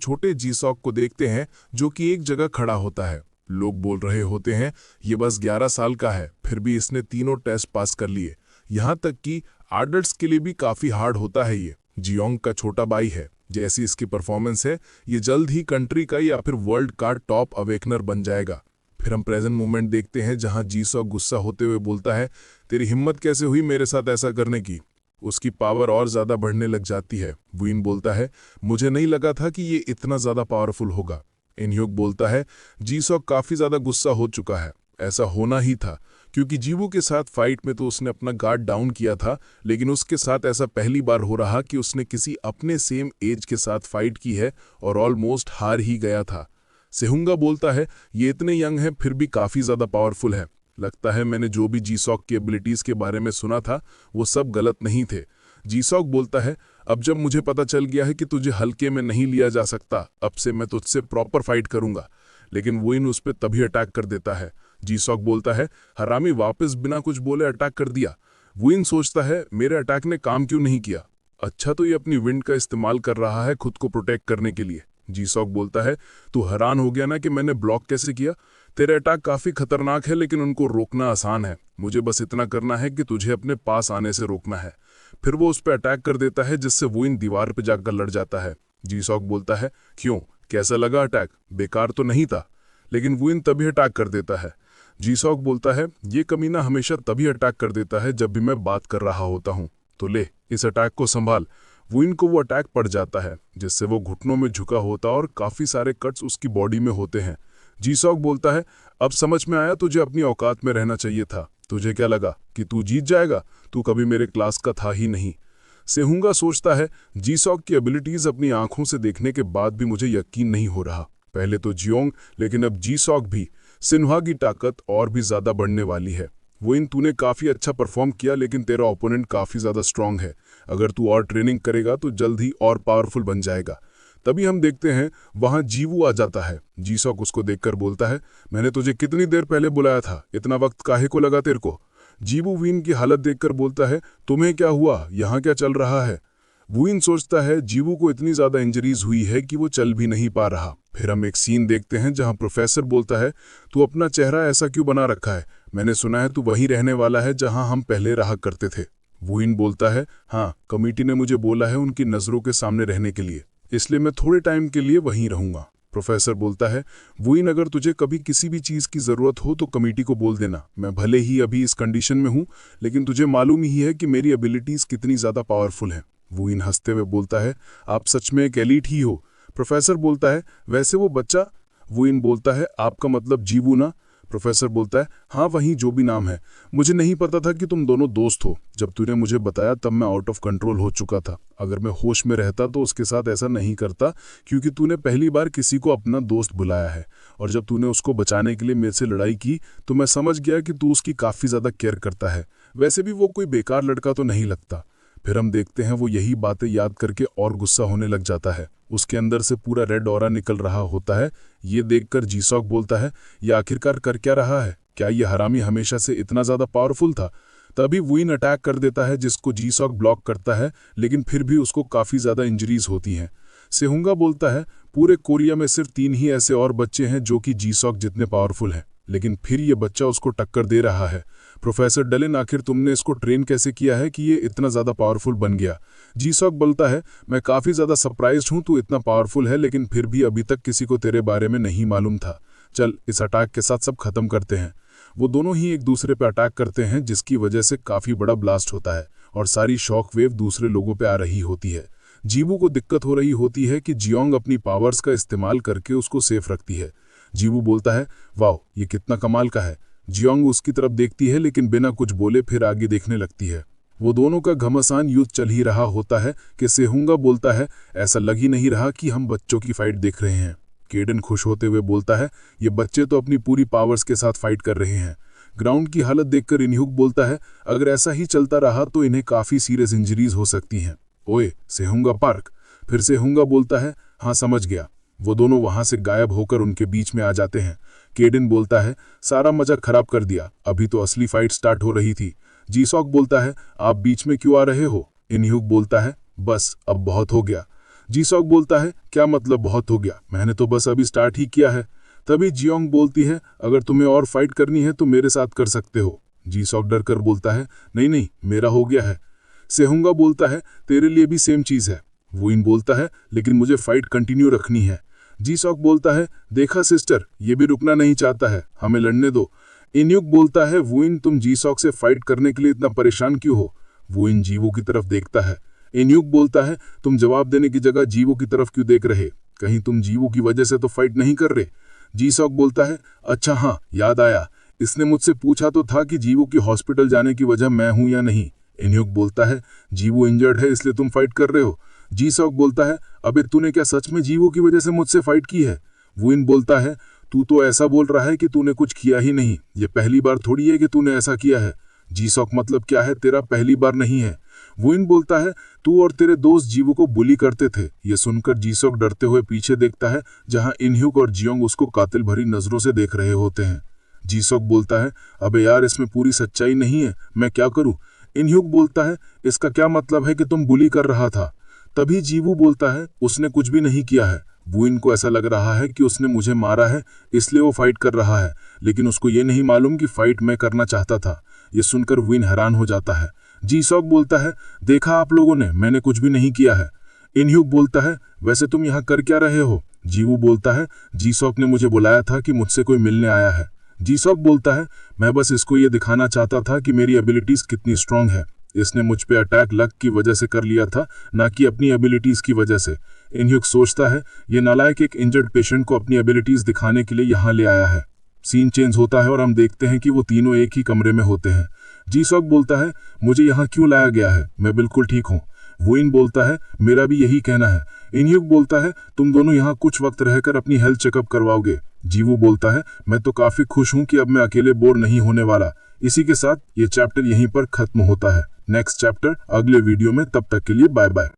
छोटे जीसॉक को देखते हैं जो कि एक जगह खड़ा होता है। लोग बोल रहे होते हैं ये बस 11 साल का है, फिर भी इसने तीनों टेस्ट पास कर लिए। यहाँ तक कि एडल्ट्स के लिए भी काफी हार्ड होता है। ये जियोंग का छोटा भाई है। जैसी इसकी परफॉर्मेंस है ये जल्द ही कंट्री का या फिर वर्ल्ड का टॉप अवेकनर बन जाएगा। फिर हम प्रेजेंट मोमेंट देखते हैं जहां जीसॉक गुस्सा होते हुए बोलता है, तेरी हिम्मत कैसे हुई मेरे साथ ऐसा करने की। उसकी पावर और ज्यादा बढ़ने लग जाती है। वुइन बोलता है, मुझे नहीं लगा था कि ये इतना ज्यादा पावरफुल होगा। इनह्यूक बोलता है, जीसॉक काफी ज्यादा गुस्सा हो चुका है। ऐसा होना ही था क्योंकि जीवू के साथ फाइट में तो उसने अपना गार्ड डाउन किया था, लेकिन उसके साथ ऐसा पहली बार हो रहा कि उसने किसी अपने सेम एज के साथ फाइट की है और ऑलमोस्ट हार ही गया था। सेहुंगा बोलता है, ये इतने यंग है फिर भी काफी ज्यादा पावरफुल है। लगता है मैंने जो भी जीसॉक की एबिलिटीज के बारे में सुना था वो सब गलत नहीं थे। जीसॉक बोलता है, अब जब मुझे पता चल गया है कि तुझे हल्के में नहीं लिया जा सकता, अब से मैं तुझसे प्रॉपर फाइट करूंगा। लेकिन वुइन उस पर तभी अटैक कर देता है। जीसॉक बोलता है, हरामी वापस बिना कुछ बोले अटैक कर दिया। वुइन सोचता है, मेरे अटैक ने काम क्यों नहीं किया। अच्छा तो ये अपनी विंड का इस्तेमाल कर रहा है खुद को प्रोटेक्ट करने के लिए। जीसॉक बोलता है, तू हैरान हो गया ना कि मैंने ब्लॉक कैसे किया। तेरे अटैक काफी खतरनाक है लेकिन उनको रोकना आसान है। मुझे बस इतना करना है कि तुझे अपने पास आने से रोकना है। फिर वो उस पर अटैक कर देता है जिससे वुइन दीवार पर जाकर लड़ जाता है। जीसॉक बोलता है, क्यों, कैसा लगा अटैक, बेकार तो नहीं था। लेकिन वुइन तभी अटैक कर देता है। जीसॉक बोलता है, ये कमीना हमेशा तभी अटैक कर देता है जब भी मैं बात कर रहा होता हूँ, तो ले इस अटैक को संभाल। वुइन को वो अटैक पड़ जाता है जिससे वो घुटनों में झुका होता और काफी सारे कट्स उसकी बॉडी में होते हैं। जीसॉक बोलता है, अब समझ में आया तुझे अपनी औकात में रहना चाहिए था। तुझे क्या लगा कि तू जीत जाएगा, तू कभी मेरे क्लास का था ही नहीं। सेहुंगा सोचता है, जीसॉक की एबिलिटीज अपनी आंखों से देखने के बाद भी मुझे यकीन नहीं हो रहा। पहले तो जियोंग, लेकिन अब जीसॉक भी। सिन्हा की ताकत और भी ज्यादा बढ़ने वाली है। वुइन, तूने काफी अच्छा परफॉर्म किया लेकिन तेरा ओपोनेंट काफी ज्यादा स्ट्रांग है। अगर तू और ट्रेनिंग करेगा तो जल्द ही और पावरफुल बन जाएगा। तभी हम देखते हैं वहां जीवू आ जाता है। जीसॉक उसको देखकर बोलता है, मैंने तुझे कितनी देर पहले बुलाया था, इतना वक्त काहे को लगा तेरे को। जीवू वुइन की हालत देखकर बोलता है, तुम्हें क्या हुआ, यहाँ क्या चल रहा है। वुइन सोचता है जीवू को इतनी ज्यादा इंजरीज हुई है कि वो चल भी नहीं पा रहा। फिर हम एक सीन देखते हैं जहां प्रोफेसर बोलता है, तू अपना चेहरा ऐसा क्यों बना रखा है, मैंने सुना है तू वहीं रहने वाला है जहां हम पहले रहा करते थे। वुइन बोलता है, हाँ, कमेटी ने मुझे बोला है उनकी नजरों के सामने रहने के लिए, इसलिए मैं थोड़े टाइम के लिए वहीं रहूंगा। प्रोफेसर बोलता है, वुइन, अगर तुझे कभी किसी भी चीज की जरूरत हो तो कमेटी को बोल देना। मैं भले ही अभी इस कंडीशन में हूं लेकिन तुझे मालूम ही है कि मेरी एबिलिटीज कितनी ज्यादा पावरफुल हैं। वुइन हंसते हुए बोलता है, आप सच में एक एलीट ही हो। प्रोफेसर बोलता है, वैसे वो बच्चा। वुइन बोलता है, आपका मतलब जीवू ना। प्रोफेसर बोलता है, हाँ वही, जो भी नाम है। मुझे नहीं पता था कि तुम दोनों दोस्त हो। जब तूने मुझे बताया तब मैं आउट ऑफ कंट्रोल हो चुका था। अगर मैं होश में रहता तो उसके साथ ऐसा नहीं करता, क्योंकि तूने पहली बार किसी को अपना दोस्त बुलाया है। और जब तूने उसको बचाने के लिए मेरे से लड़ाई की तो मैं समझ गया कि तू उसकी काफी ज्यादा केयर करता है। वैसे भी वो कोई बेकार लड़का तो नहीं लगता। फिर हम देखते हैं वो यही बातें याद करके और गुस्सा होने लग जाता है। उसके अंदर से पूरा रेड ऑरा निकल रहा होता है। ये देखकर जीसॉक बोलता है, ये आखिरकार कर क्या रहा है, क्या ये हरामी हमेशा से इतना ज्यादा पावरफुल था। तभी वुइन अटैक कर देता है जिसको जीसॉक ब्लॉक करता है, लेकिन फिर भी उसको काफी ज्यादा इंजरीज होती हैं। सेहुंगा बोलता है, पूरे कोरिया में सिर्फ 3 ही ऐसे और बच्चे हैं जो कि जीसॉक जितने पावरफुल हैं, लेकिन फिर ये बच्चा उसको टक्कर दे रहा है। प्रोफेसर डलिन, आखिर तुमने इसको ट्रेन कैसे किया है कि ये इतना ज्यादा पावरफुल बन गया। जीसॉक बोलता है, मैं काफी ज्यादा सरप्राइज्ड हूं, तू इतना पावरफुल है लेकिन फिर भी अभी तक किसी को तेरे बारे में नहीं मालूम था। चल इस अटैक के साथ सब खत्म करते हैं। वो दोनों ही एक दूसरे पे अटैक करते हैं जिसकी वजह से काफी बड़ा ब्लास्ट होता है और सारी शॉक वेव दूसरे लोगों पे आ रही होती है। जीवू को दिक्कत हो रही होती है कि जियोंग अपनी पावर्स का इस्तेमाल करके उसको सेफ रखती है। जीवू बोलता है, वाह, ये कितना कमाल का है। जियोंग उसकी तरफ देखती है लेकिन बिना कुछ बोले फिर आगे देखने लगती है। वो दोनों का घमासान युद्ध चल ही रहा होता है कि सेहुंगा बोलता है, ऐसा लग ही नहीं रहा कि हम बच्चों की फाइट देख रहे हैं। केडन खुश होते हुए बोलता है, ये बच्चे तो अपनी पूरी पावर्स के साथ फाइट कर रहे हैं। ग्राउंड की हालत देखकर इनह्यूक बोलता है, अगर ऐसा ही चलता रहा तो इन्हें काफी सीरियस इंजरीज हो सकती हैं। ओए सेहुंगा पार्क। फिर सेहुंगा बोलता है, हाँ समझ गया। वो दोनों वहां से गायब होकर उनके बीच में आ जाते हैं। केडन बोलता है, सारा मजा खराब कर दिया, अभी तो असली फाइट स्टार्ट हो रही थी। जीसॉक बोलता है, आप बीच में क्यों आ रहे हो। इनह्यूक बोलता है, बस अब बहुत हो गया। जीसॉक बोलता है, क्या मतलब बहुत हो गया, मैंने तो बस अभी स्टार्ट ही किया है। तभी जियोंग बोलती है, अगर तुम्हें और फाइट करनी है तो मेरे साथ कर सकते हो। जीसॉक डर कर बोलता है, नहीं नहीं, मेरा हो गया है। सेहुंगा बोलता है, तेरे लिए भी सेम चीज है। वुइन बोलता है, लेकिन मुझे फाइट कंटिन्यू रखनी है। जीसॉक बोलता है, देखा सिस्टर, ये भी रुकना नहीं चाहता है, हमें लड़ने दो। इन्युक बोलता है, वुइन तुम जीसॉक से फाइट करने के लिए इतना परेशान क्यों हो? वुइन जीवो की तरफ देखता है। इन्युक बोलता है, तुम जवाब देने की जगह जीवो की तरफ क्यों देख रहे? कहीं तुम जीवो की वजह से तो फाइट नहीं कर रहे? जीसॉक बोलता है, अच्छा हाँ, याद आया, इसने मुझसे पूछा तो था कि जीवो की हॉस्पिटल जाने की वजह मैं हूं या नहीं। इन्युक बोलता है, जीवो इंजर्ड है इसलिए तुम फाइट कर रहे हो। जीसॉक बोलता है, अबे तूने क्या सच में जीवो की वजह से मुझसे फाइट की है? वुइन बोलता है, तू तो ऐसा बोल रहा है कि तूने कुछ किया ही नहीं, ये पहली बार थोड़ी है कि तूने ऐसा किया है। जीसॉक मतलब क्या है तेरा, पहली बार नहीं है। वुइन बोलता है, तू और तेरे दोस्त जीवो को बुली करते थे। ये सुनकर जीसॉक डरते हुए पीछे देखता है, जहां इन्ह्युक और जियोंग उसको कातिल भरी नजरों से देख रहे होते हैं। जीसॉक बोलता है, अबे यार इसमें पूरी सच्चाई नहीं है, मैं क्या करूं? इन्ह्युक बोलता है, इसका क्या मतलब है कि तुम बुली कर रहा था? तभी जीवू बोलता है, उसने कुछ भी नहीं किया है। वुइन को ऐसा लग रहा है कि उसने मुझे मारा है, इसलिए वो फाइट कर रहा है, लेकिन उसको ये नहीं मालूम कि फाइट मैं करना चाहता था। ये सुनकर वुइन हैरान हो जाता है। जीसॉक बोलता है, देखा आप लोगों ने, मैंने कुछ भी नहीं किया है। इन्ह्युक बोलता है, वैसे तुम यहाँ कर क्या रहे हो? जीवू बोलता है, जीसॉक ने मुझे बुलाया था कि मुझसे कोई मिलने आया है। जीसॉक बोलता है, मैं बस इसको ये दिखाना चाहता था कि मेरी एबिलिटीज कितनी स्ट्रांग है। इसने मुझ पे अटैक लक की वजह से कर लिया था, ना कि अपनी एबिलिटीज की वजह से। इन्ह्युक सोचता है, ये नालायक एक इंजर्ड पेशेंट को अपनी एबिलिटीज दिखाने के लिए यहाँ ले आया है। सीन चेंज होता है और हम देखते हैं कि वो तीनों एक ही कमरे में होते हैं। जीसॉक बोलता है, मुझे यहाँ क्यों लाया गया है, मैं बिल्कुल ठीक हूँ। वुइन बोलता है, मेरा भी यही कहना है। इन्ह्युक बोलता है, तुम दोनों यहाँ कुछ वक्त रहकर अपनी हेल्थ चेकअप करवाओगे। जीवू बोलता है, मैं तो काफी खुश हूँ कि अब मैं अकेले बोर नहीं होने वाला। इसी के साथ ये चैप्टर यहीं पर खत्म होता है। नेक्स्ट चैप्टर अगले वीडियो में, तब तक के लिए बाय बाय।